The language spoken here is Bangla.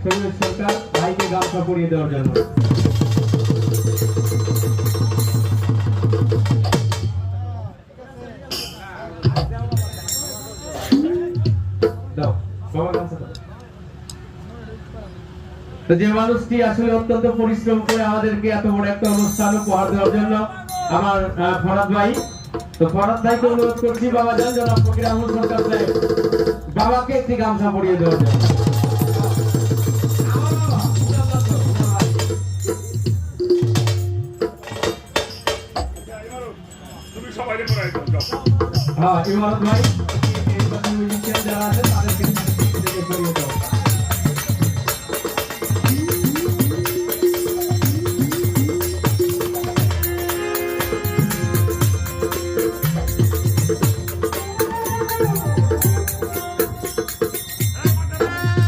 শরীর সরকার ভাইকে গামছা পরিয়ে দেওয়ার জন্য। যে মানুষটি আসলে অত্যন্ত পরিশ্রম করে আমাদেরকে এত বড় একটা অনুষ্ঠান উপহার দেওয়ার জন্য আমার ফরাদ ভাই, তো ফরাদ ভাইকে অনুরোধ করছি বাবা যান জনাব ফকির আহমদ সরকার সাহেব বাবাকে একটি গামছা পরিয়ে দেওয়ার জন্য। হ্যাঁ ইমারত ভাই যারা আছেন